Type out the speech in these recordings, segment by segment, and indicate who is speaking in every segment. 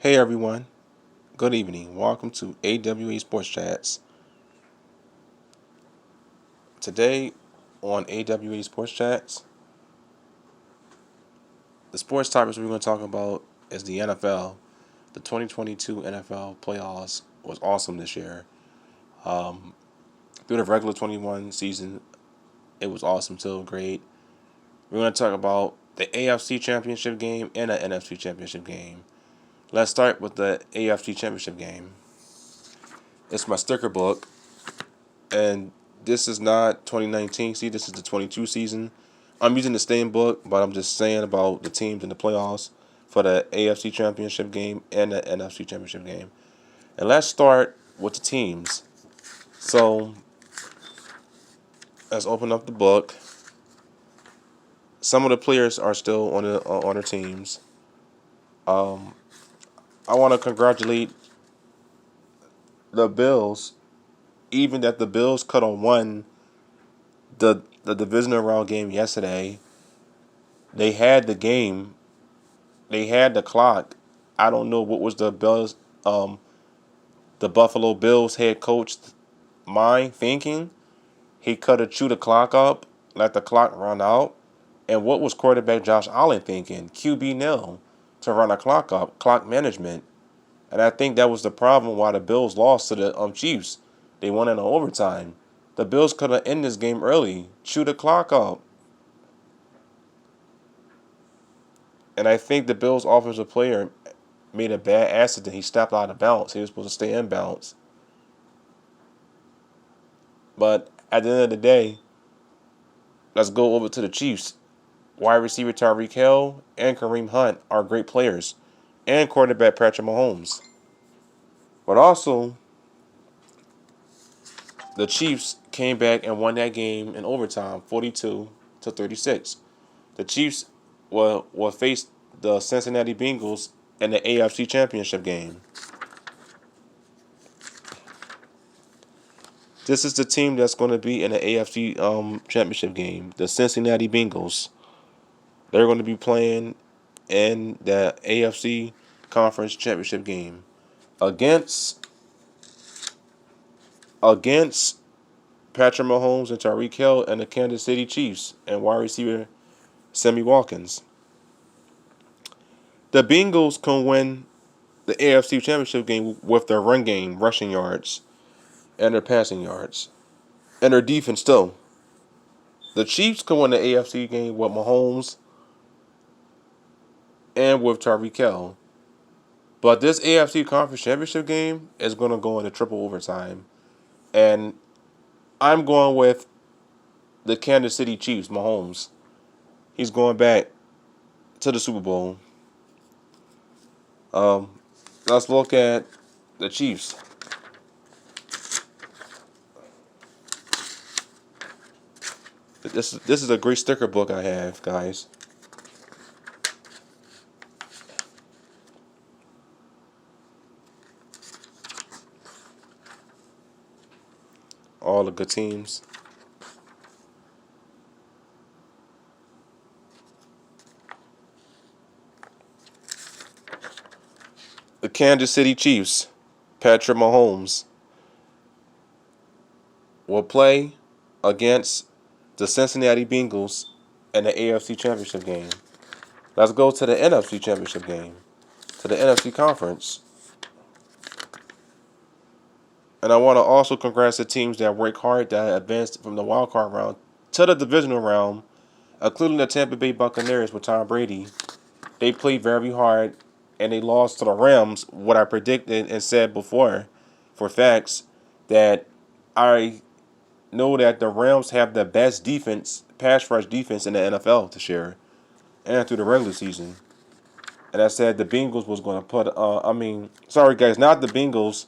Speaker 1: Hey everyone, good evening. Welcome to AWA Sports Chats. Today on AWA Sports Chats, the sports topics we're going to talk about is the NFL. The 2022 NFL playoffs was awesome this year. Um, Through the regular 21 season, it was awesome too, great. We're going to talk about the AFC Championship game and the NFC Championship game. Let's start with the AFC Championship game. It's my sticker book, and this is not 2019. See, this is the 22 season. I'm using the same book, but I'm just saying about the teams in the playoffs for the AFC Championship game and the NFC Championship game. And let's start with the teams. So let's open up the book. Some of the players are still on their teams. Um, I want to congratulate the Bills, even that the Bills could have won the divisional round game yesterday. They had the game. They had the clock. I don't know what was the Buffalo Bills head coach mind thinking. He could have chewed the clock up, let the clock run out. And what was quarterback Josh Allen thinking? QB nil to run a clock up, clock management. And I think that was the problem why the Bills lost to the Chiefs. They won in overtime. The Bills could have ended this game early, chew the clock up. And I think the Bills' offensive player made a bad accident. He stepped out of bounds. He was supposed to stay in bounds. But at the end of the day, let's go over to the Chiefs. Wide receiver Tyreek Hill and Kareem Hunt are great players, and quarterback Patrick Mahomes. But also, the Chiefs came back and won that game in overtime, 42-36. The Chiefs will face the Cincinnati Bengals in the AFC Championship game. This is the team that's going to be in the AFC Championship game, the Cincinnati Bengals. They're going to be playing in the AFC Conference Championship game against Patrick Mahomes and Tyreek Hill and the Kansas City Chiefs and wide receiver Sammy Watkins. The Bengals can win the AFC Championship game with their run game, rushing yards, and their passing yards, and their defense too. The Chiefs can win the AFC game with Mahomes and with Tyreek Hill. But this AFC Conference Championship game is going to go into triple overtime. And I'm going with the Kansas City Chiefs, Mahomes. He's going back to the Super Bowl. Let's look at the Chiefs. This is a great sticker book I have, guys. All the good teams. The Kansas City Chiefs, Patrick Mahomes, will play against the Cincinnati Bengals in the AFC Championship game. Let's go to the NFC Championship game, to the NFC Conference. And I want to also congratulate the teams that work hard that advanced from the wild card round to the divisional round, including the Tampa Bay Buccaneers with Tom Brady. They played very hard and they lost to the Rams. What I predicted and said before, for facts, that I know that the Rams have the best defense, pass rush defense in the NFL this year and through the regular season. And I said the Bengals was going to put. Sorry guys, not the Bengals.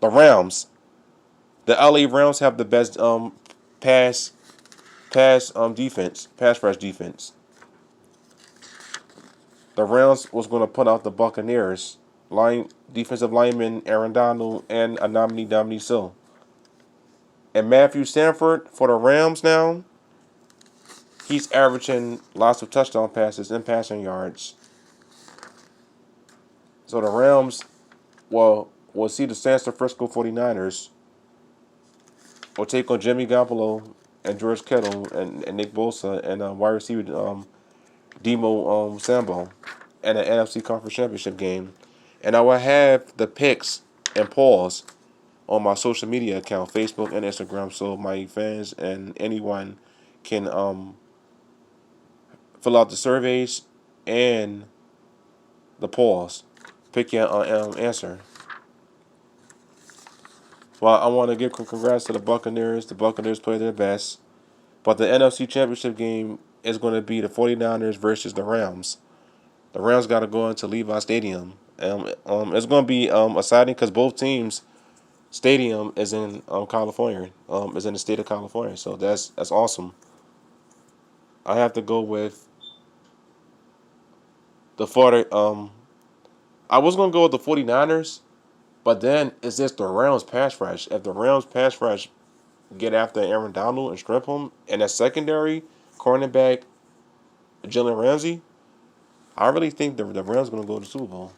Speaker 1: The Rams. The LA Rams have the best pass defense, pass rush defense. The Rams was going to put out the Buccaneers defensive lineman Aaron Donald and Anamdi Domini Sill. And Matthew Stafford for the Rams now, he's averaging lots of touchdown passes and passing yards. So the Rams, well, will see the San Francisco 49ers will take on Jimmy Garoppolo and George Kittle and Nick Bosa and wide receiver Demo Sambo in an NFC Conference Championship game. And I will have the picks and polls on my social media account, Facebook and Instagram, so my fans and anyone can fill out the surveys and the polls. Pick your answer. Well, I want to give congrats to the Buccaneers. The Buccaneers played their best. But the NFC Championship game is going to be the 49ers versus the Rams. The Rams got to go into Levi Stadium. It's going to be exciting because both teams' stadium is in California. Is in the state of California. So that's awesome. I have to go with the 40. I was going to go with the 49ers, but then it's just the Rams pass rush. If the Rams pass rush get after Aaron Donald and strip him, and that secondary cornerback Jalen Ramsey, I really think the Rams going to go to the Super Bowl.